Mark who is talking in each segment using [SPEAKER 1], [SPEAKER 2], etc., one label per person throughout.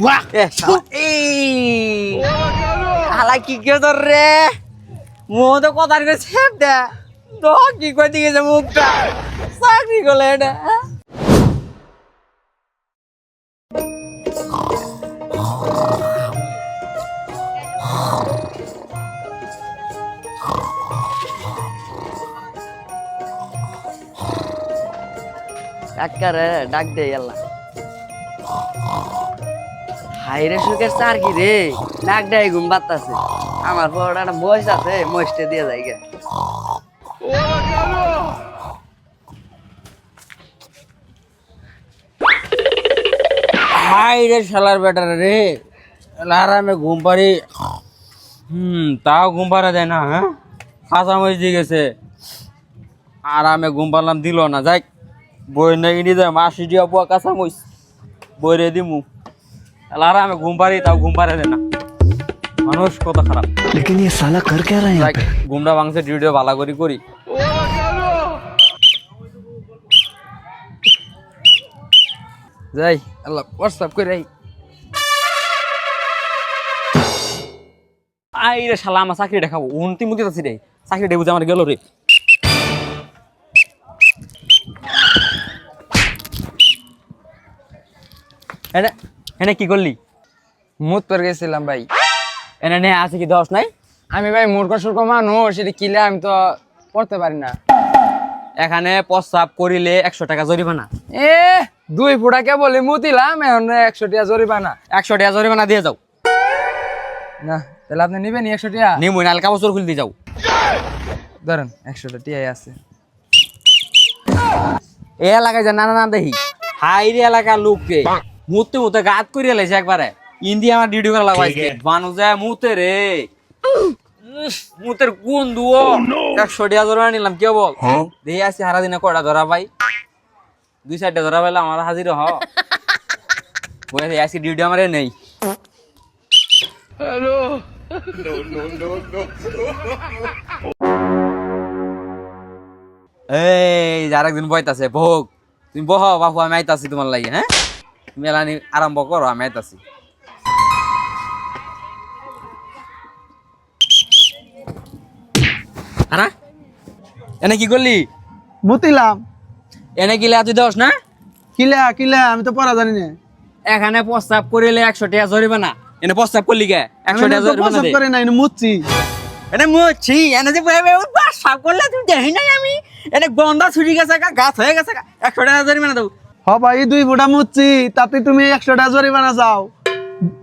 [SPEAKER 1] Walk
[SPEAKER 2] হালা কি কেউ তোর রে মুখ তো কথা করে ছেপ দে তো কি করে দিয়েছে মুখটা চাকরি করলে এটা ডাক্তারে ডাক দে আল্লাহ হাইরে সুখের চার কি রে নাক ডাই ঘুম বাতাছে আমার পর একটা মহিষ আছে মহিষটা দিয়ে যায় গে
[SPEAKER 1] হাইরে শালার বেটার রে আরামে ঘুম পারি তাও ঘুম পারা যায় না হ্যাঁ খাঁচা মরিচ দিয়ে গেছে আরামে ঘুম পারলাম দিল না যাই বই নাকি নিয়ে যায় মাসি দিয়া বুয়া কাঁচা মরিচ বই রে দিমু আরামে ঘুম পারি তাও ঘুম পারে না মানুষ কত খারাপ
[SPEAKER 3] लेकिन ये साला कर क्या रहे हैं
[SPEAKER 1] ঘুমটা ভাঙছে ডিউটিও ভালো করি করি যাই আল্লাহ হোয়াটসঅ্যাপ করে আই রে শালা আমার চাকরি দেখাবো উন্তি মুতি আছি রে চাকরি বুঝে আমার গেল রে এনে এনে কি করলি
[SPEAKER 4] মুত পর গেছিলাম ভাই।
[SPEAKER 1] এনে নে আছে কি দোষ নাই
[SPEAKER 4] আমি ভাই মূর্খ সূর্খ মানুষ, এটা কিলে আমি তো পড়তে পারি না।
[SPEAKER 1] এখানে প্রস্রাব করিলে 100 টাকা জরিমানা
[SPEAKER 4] এ 2 ফুটা কে বলে মুতিলাম, এখন 100 টাকা জরিমানা।
[SPEAKER 1] 100 টাকা জরিমানা দিয়ে যাও
[SPEAKER 4] না তাহলে আপনি নিবেন 100 টাকা?
[SPEAKER 1] নিমুই নালকা বছর খুলে দিয়ে যাও
[SPEAKER 4] ধরেন 100 টাকা আছে।
[SPEAKER 1] এ এলাকায় যে নানা না দেখি হাইরে এলাকার লোককে মুতে মুতে গাত করিয়া লাইছে একবারে ইন্ডিয়া আমার ডিউটি করা লাগাইছে মানুষ যায় মুতে রে মুতের কোন দুও 100 টাকা জরিমানা নিলাম কে বল দেখি আসি সারা দিনে কয়টা ধরা ভাই 2-4টা ধরা পাইলে আমার হাজির হ বলে আসি ডিউটি আমারে নেই হ্যালো এই যার একদিন বইতাছে ভোগ তুমি বহ বাপু আমি আইতাছি তোমার লাগে হ্যাঁ মেলানি আরম্ভ করো আমি আইতাছি আরে এনে কি করলি
[SPEAKER 5] মুতিলাম।
[SPEAKER 1] এনে কিলে তুই দোষ না
[SPEAKER 5] কিলা আমি তো পড়া জানি না।
[SPEAKER 1] এখানে প্রস্তাব করিলে 100 টাকা জরিমানা এনে প্রস্তাব করলি কে 100 টাকা জরিমানা দে
[SPEAKER 5] করে নাই মুতছি।
[SPEAKER 1] এনে মুছি এনে যে প্রস্তাব করলে তুমি দেখি নাই আমি এনে গন্ধা ছুটি গেছে গাছ হয়ে গেছে 100 টাকা জরিমানা দাও
[SPEAKER 5] হ ভাই 2 ফুটা মুতছি তাতে তুমি 100 টাকা জরিমানা চাও?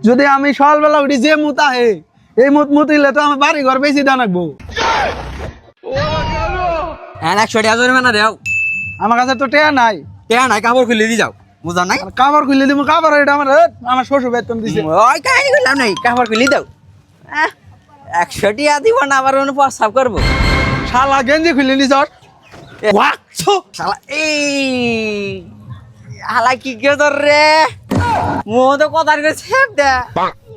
[SPEAKER 5] যদি আমি সকালবেলা উঠি যে মুতা হে এই মুতিলে তো আমি বাড়ি ঘর বেশি দাও নাকবো।
[SPEAKER 1] এনে 100 টাকা জরিমানা দাও
[SPEAKER 5] আমার কাছে তো টেয়া নাই।
[SPEAKER 1] টেয়া নাই কাপড় খুলে দি যাও বুঝা নাই
[SPEAKER 5] কাপড় খুলে দিব কাপড় এটা আমার শ্বশুর বেতন দিছে।
[SPEAKER 1] ওই কাহিনী করলাম নাই কাপড় খুলে দাও 100 টাকা দিব না আবার অন্য প্রস্তাব করবো
[SPEAKER 5] শালা গেঞ্জি খুলে নিছ
[SPEAKER 2] শালা এই হালা কি কেউ তোর রে মুখ তো কথা করে ছেপ দে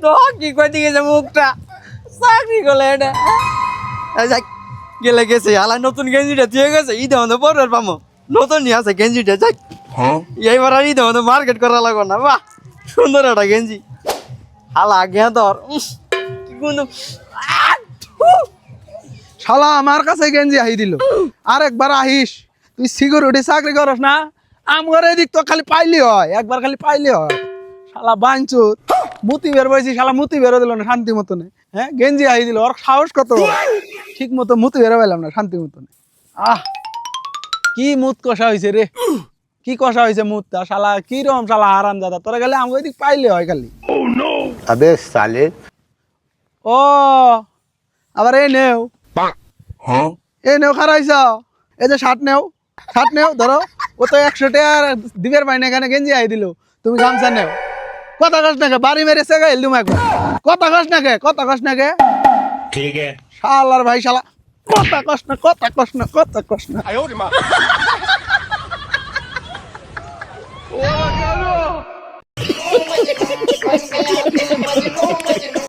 [SPEAKER 2] তো কি করে দিয়েছে মুখটা চাকরি করলে এটা যাই গেলে গেছে হালা নতুন গেঞ্জিটা দিয়ে গেছে ঈদে আমাদের পরের পামো নতুন নিয়ে আছে গেঞ্জিটা যাই এইবার আর ঈদে আমাদের মার্কেট করা লাগো না বাহ সুন্দর একটা গেঞ্জি হালা গে তোর কি কিন্তু
[SPEAKER 5] শালা আমার কাছে গেঞ্জি আহি দিল। আর একবার আহিস তুই সিকিউরিটি চাকরি করস না আমার এদিক তো খালি পাইলি হয়, একবার খালি পাইলি হয়। শালা বাঞ্চুত মুতি বের বইছি, শালা মুতি বেরো দিল না শান্তি মতনে। হ্যাঁ গেঞ্জি আহি দিল, ওর সাহস কত, ঠিক মতো মুতি বেরো পাইলাম না শান্তি মতনে। কি মুত কষা হয়েছে রে, কি কষা হয়েছে মুতটা। শালা কিরম শালা হারাম দাদা, তোরা গেলে আমার ওইদিক পাইলে হয় খালি।
[SPEAKER 3] अबे साले
[SPEAKER 5] ও আবার এই নেও এই নেও খারাইছ এই যে শার্ট নেও ধরো ও তো 100 টাকা দিবের বাইনে এখানে গেঞ্জি আই দিল, তুমি গামছা নেও। কথা কস নাকে বাড়ি মেরেছে গা এলদুম একবার কথা কস নাকে
[SPEAKER 3] ठीक है
[SPEAKER 5] শালার ভাই শালা কথা কস না